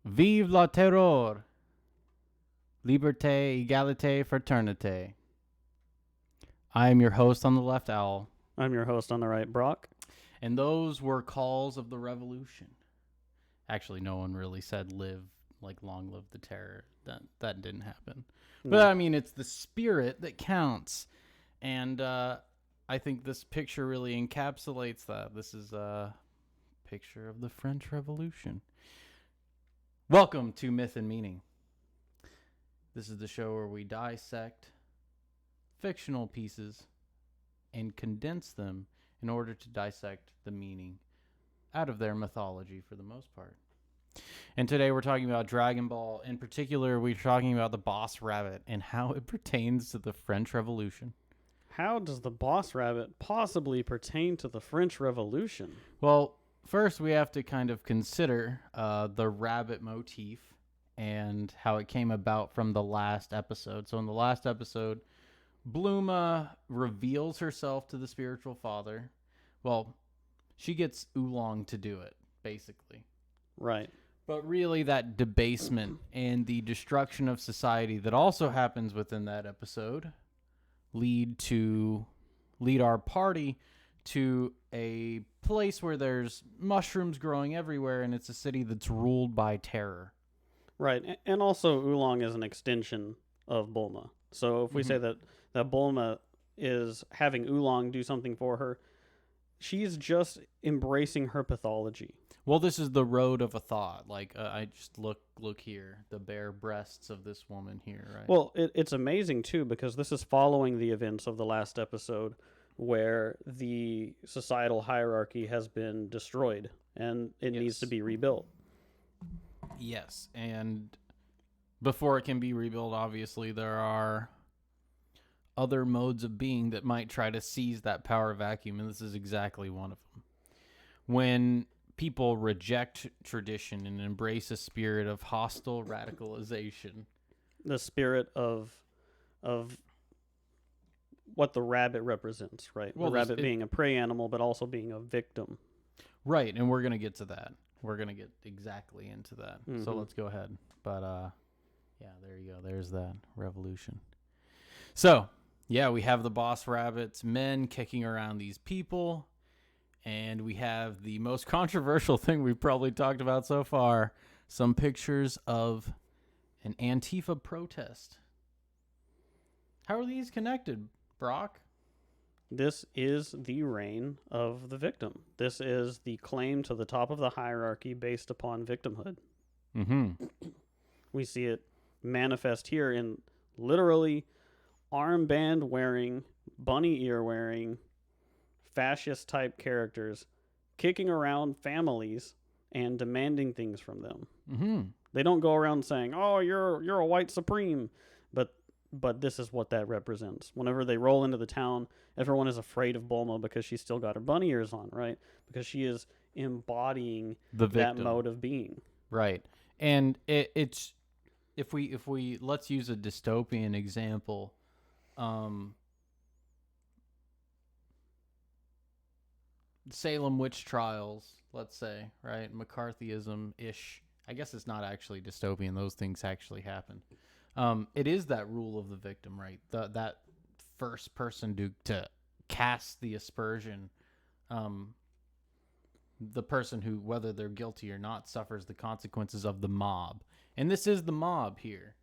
Vive la terror! Liberté, égalité, fraternité. I am your host on the left, Owl. I'm your host on the right, Brok. And those were calls of the revolution. Actually, no one really said long live the terror. That didn't happen. No. But I mean, it's the spirit that counts. And I think this picture really encapsulates that. This is a picture of the French Revolution. Welcome to Myth and Meaning. This is the show where we dissect fictional pieces and condense them in order to dissect the meaning out of their mythology for the most part. And today we're talking about Dragon Ball. In particular, we're talking about the Boss Rabbit and how it pertains to the French Revolution. How does the boss rabbit possibly pertain to the French Revolution? Well, first we have to kind of consider the rabbit motif and how it came about from the last episode. So in the last episode, Bulma reveals herself to the spiritual father. Well, she gets Oolong to do it, basically. Right. But really that debasement and the destruction of society that also happens within that episode lead our party to a place where there's mushrooms growing everywhere, and it's a city that's ruled by terror. Right. And also Oolong is an extension of Bulma. So if we say that Bulma is having Oolong do something for her, she's just embracing her pathology. Well, this is the road of a thought. Like, I just look here, the bare breasts of this woman here, right? Well, it's amazing, too, because this is following the events of the last episode where the societal hierarchy has been destroyed and it needs to be rebuilt. Yes, and before it can be rebuilt, obviously, there are other modes of being that might try to seize that power vacuum, and this is exactly one of them. When people reject tradition and embrace a spirit of hostile radicalization. The spirit of what the rabbit represents, right? Well, the rabbit being a prey animal, but also being a victim. Right, and we're going to get to that. We're going to get exactly into that. So let's go ahead. But, yeah, there you go. There's that revolution. So, yeah, we have the boss rabbits, men kicking around these people. And we have the most controversial thing we've probably talked about so far, some pictures of an Antifa protest. How are these connected, Brok? This is the reign of the victim. This is the claim to the top of the hierarchy based upon victimhood. We see it manifest here in literally armband wearing, bunny ear wearing, fascist type characters kicking around families and demanding things from them. They don't go around saying, "Oh, you're a white supreme," but this is what that represents. Whenever they roll into the town, everyone is afraid of Bulma because she's still got her bunny ears on, right? Because she is embodying that mode of being. Right. And it's if we let's use a dystopian example. Salem witch trials, let's say, right? McCarthyism-ish. I guess it's not actually dystopian. Those things actually happen. It is that rule of the victim, right? That first person to cast the aspersion. The person who, whether they're guilty or not, suffers the consequences of the mob. And this is the mob here.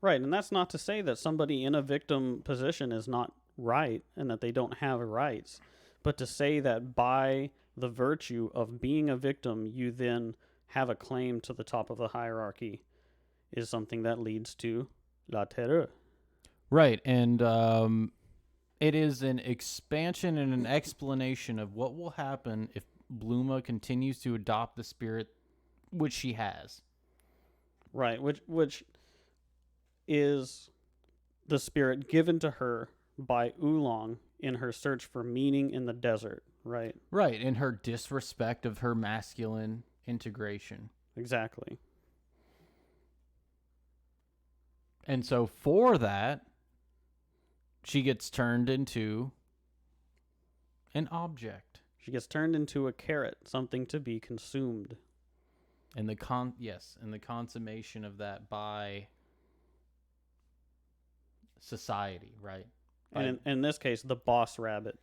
Right, and that's not to say that somebody in a victim position is not right and that they don't have rights. But to say that by the virtue of being a victim, you then have a claim to the top of the hierarchy is something that leads to la terreur. Right, and it is an expansion and an explanation of what will happen if Bulma continues to adopt the spirit which she has. Right, which is the spirit given to her by Oolong in her search for meaning in the desert, right? Right, in her disrespect of her masculine integration. Exactly. And so for that, she gets turned into an object. She gets turned into a carrot, something to be consumed. And the consummation of that by society, right? And in this case, the boss rabbit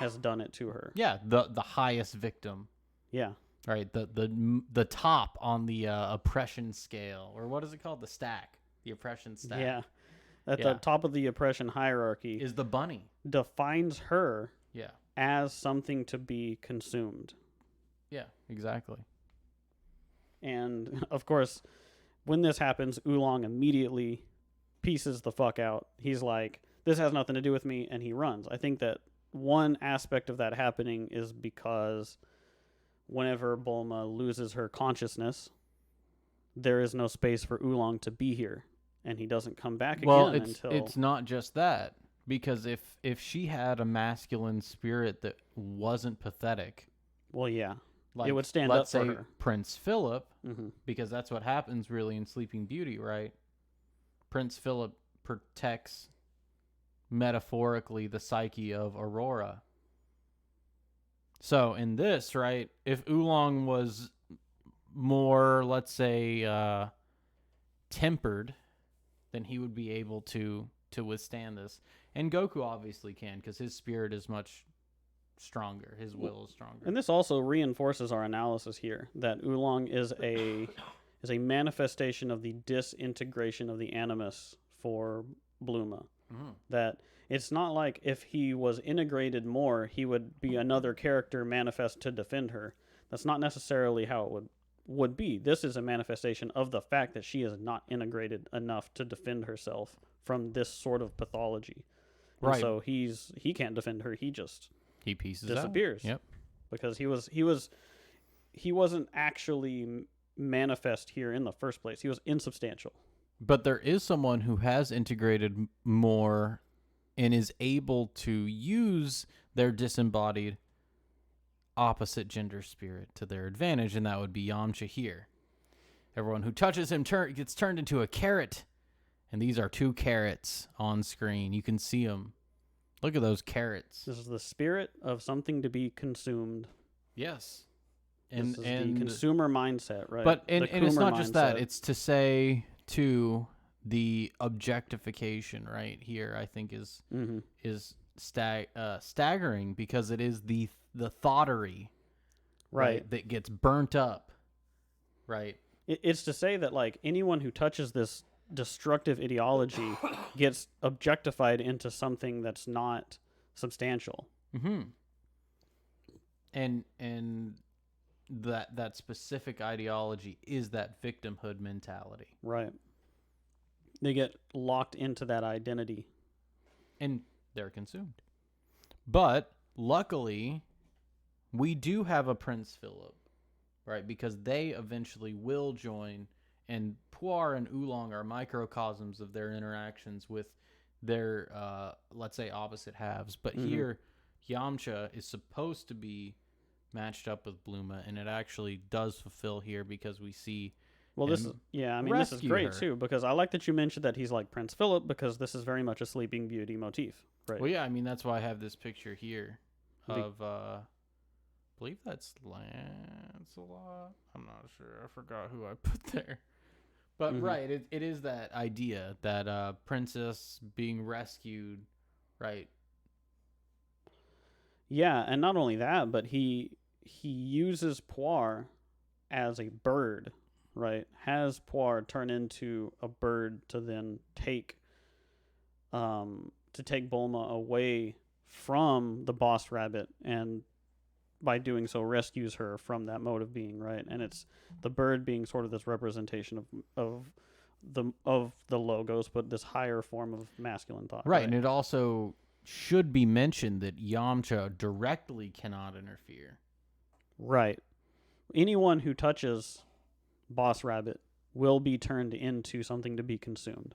has done it to her. Yeah, the highest victim, Yeah. right? The top on the oppression scale, or what is it called? The stack, the oppression stack. Yeah. At the top of the oppression hierarchy is the bunny. Defines her Yeah. as something to be consumed. Yeah, exactly. And of course, when this happens, Oolong immediately pieces the fuck out. He's like, this has nothing to do with me, and he runs. I think that one aspect of that happening is because whenever Bulma loses her consciousness, there is no space for Oolong to be here, and he doesn't come back again until... it's not just that, because if she had a masculine spirit that wasn't pathetic, well, yeah, like, it would stand up for let's say her. Prince Philip, Mm-hmm. because that's what happens really in Sleeping Beauty, right? Prince Philip protects metaphorically the psyche of Aurora. So in this, right, if Oolong was more, let's say, tempered, then he would be able to withstand this. And Goku obviously can, because his spirit is much stronger. His will is stronger. And this also reinforces our analysis here that Oolong is a manifestation of the disintegration of the animus for Bulma. Mm-hmm. That it's not like if he was integrated more, he would be another character manifest to defend her. That's not necessarily how it would be. This is a manifestation of the fact that she is not integrated enough to defend herself from this sort of pathology. And right. so he can't defend her. He pieces disappears. Out. Yep. Because he wasn't actually manifest here in the first place. He was insubstantial. But there is someone who has integrated more and is able to use their disembodied opposite gender spirit to their advantage, and that would be Yamcha here. Everyone who touches him gets turned into a carrot, and these are 2 carrots on screen. You can see them. Look at those carrots. This is the spirit of something to be consumed. Yes. And the consumer mindset, right? But and it's not just that. It's to say to the objectification right here, I think is staggering, because it is the thotery, right, that gets burnt up, right? It's to say that like anyone who touches this destructive ideology gets objectified into something that's not substantial. Mm-hmm. And that specific ideology is that victimhood mentality. Right. They get locked into that identity. And they're consumed. But luckily, we do have a Prince Philip, right? Because they eventually will join, and Puar and Oolong are microcosms of their interactions with their, let's say, opposite halves. But here, Yamcha is supposed to be matched up with Bulma, and it actually does fulfill here, because we see this is this is great too, because I like that you mentioned that he's like Prince Philip, because this is very much a Sleeping Beauty motif, right? Well, yeah, I mean, that's why I have this picture here of I believe that's Lancelot. I'm not sure. I forgot who I put there. But right, it is that idea that princess being rescued, right? Yeah, and not only that, but he uses Puar as a bird, right? Has Puar turn into a bird to then take Bulma away from the boss rabbit, and by doing so rescues her from that mode of being, right? And it's the bird being sort of this representation of the logos, but this higher form of masculine thought. Right, and it also should be mentioned that Yamcha directly cannot interfere. Right. Anyone who touches Boss Rabbit will be turned into something to be consumed.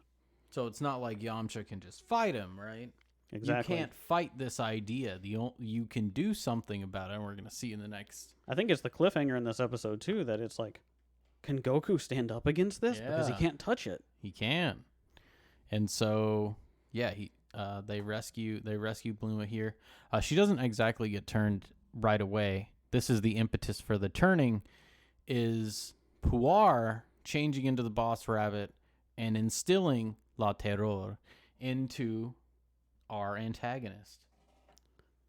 So it's not like Yamcha can just fight him, right? Exactly. You can't fight this idea. You can do something about it, and we're going to see in the next... I think it's the cliffhanger in this episode, too, that it's like, can Goku stand up against this? Yeah. Because he can't touch it. He can. And so, yeah, they rescue Bulma here. She doesn't exactly get turned right away. This is the impetus for the turning, is Puar changing into the boss rabbit and instilling La Terror into our antagonist.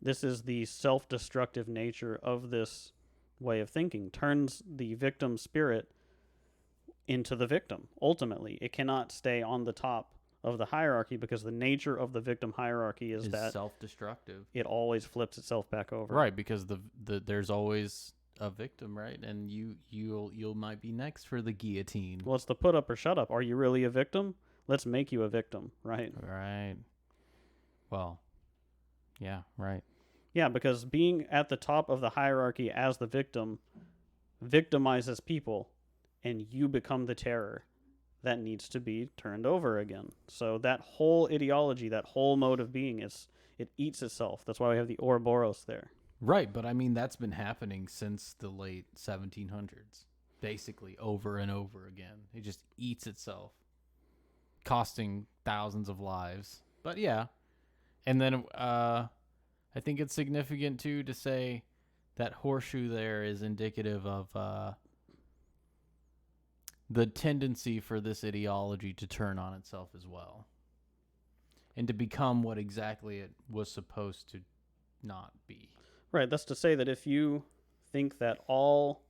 This is the self-destructive nature of this way of thinking. Turns the victim spirit into the victim. Ultimately, it cannot stay on the top of the hierarchy because the nature of the victim hierarchy is that self-destructive. It always flips itself back over. Right, because the there's always a victim, right? And you might be next for the guillotine. Well, it's the put up or shut up. Are you really a victim? Let's make you a victim, right? Right. Well, yeah, right. Yeah, because being at the top of the hierarchy as the victim victimizes people, and you become the terror. That needs to be turned over again. So that whole ideology, that whole mode of being, it eats itself. That's why we have the Ouroboros there. Right, but I mean, that's been happening since the late 1700s, basically over and over again. It just eats itself, costing thousands of lives. But yeah, and then I think it's significant, too, to say that horseshoe there is indicative of the tendency for this ideology to turn on itself as well and to become what exactly it was supposed to not be. Right, that's to say that if you think that all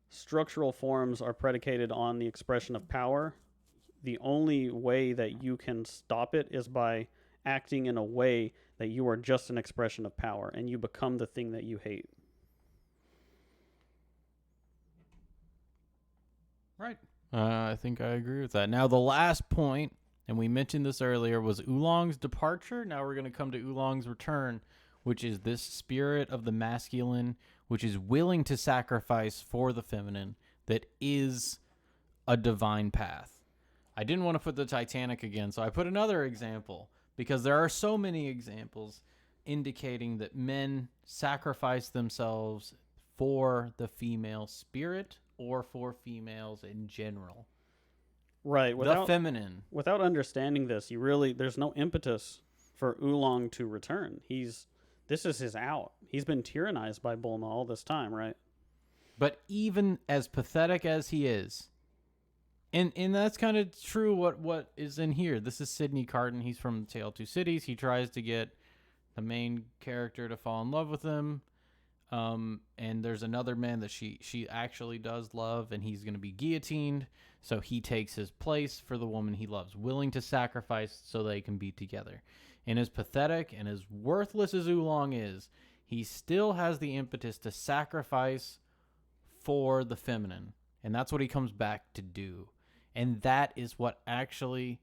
structural forms are predicated on the expression of power, the only way that you can stop it is by acting in a way that you are just an expression of power and you become the thing that you hate. Right. I think I agree with that. Now, the last point, and we mentioned this earlier, was Oolong's departure. Now we're going to come to Oolong's return, which is this spirit of the masculine, which is willing to sacrifice for the feminine, that is a divine path. I didn't want to put the Titanic again, so I put another example, because there are so many examples indicating that men sacrifice themselves for the female spirit or for females in general. Right. The feminine. Without understanding this, there's no impetus for Oolong to return. This is his out. He's been tyrannized by Bulma all this time, right? But even as pathetic as he is, and that's kind of true what is in here. This is Sidney Carton. He's from Tale of Two Cities. He tries to get the main character to fall in love with him. And there's another man that she actually does love, and he's going to be guillotined. So he takes his place for the woman he loves, willing to sacrifice so they can be together. And as pathetic and as worthless as Oolong is, he still has the impetus to sacrifice for the feminine. And that's what he comes back to do. And that is what actually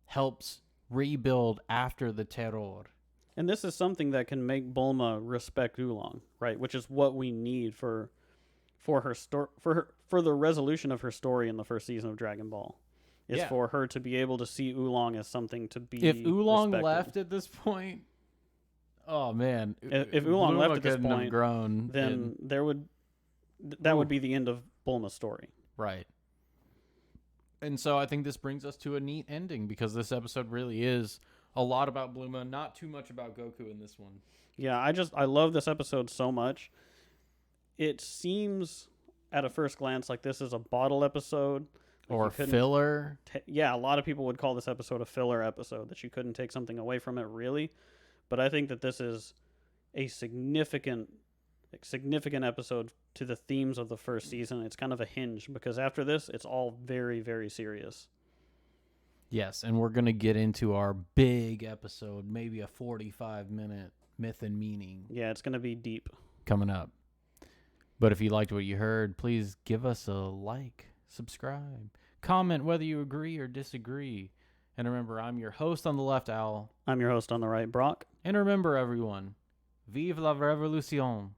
helps rebuild after the terror. And this is something that can make Bulma respect Oolong, right? Which is what we need for the resolution of her story in the first season of Dragon Ball. Is for her to be able to see Oolong as something to be If Oolong respected. left at this point, oh man. If Oolong left at this point, grown, then that would be the end of Bulma's story. Right. And so I think this brings us to a neat ending, because this episode really is a lot about Bulma, not too much about Goku in this one. Yeah, I love this episode so much. It seems at a first glance like this is a bottle episode. Like or filler. Yeah, a lot of people would call this episode a filler episode, that you couldn't take something away from it, really. But I think that this is a significant episode to the themes of the first season. It's kind of a hinge, because after this, it's all very, very serious. Yes, and we're going to get into our big episode, maybe a 45-minute myth and meaning. Yeah, it's going to be deep. Coming up. But if you liked what you heard, please give us a like, subscribe, comment whether you agree or disagree. And remember, I'm your host on the left, Owl. I'm your host on the right, Brok. And remember, everyone, vive la revolution.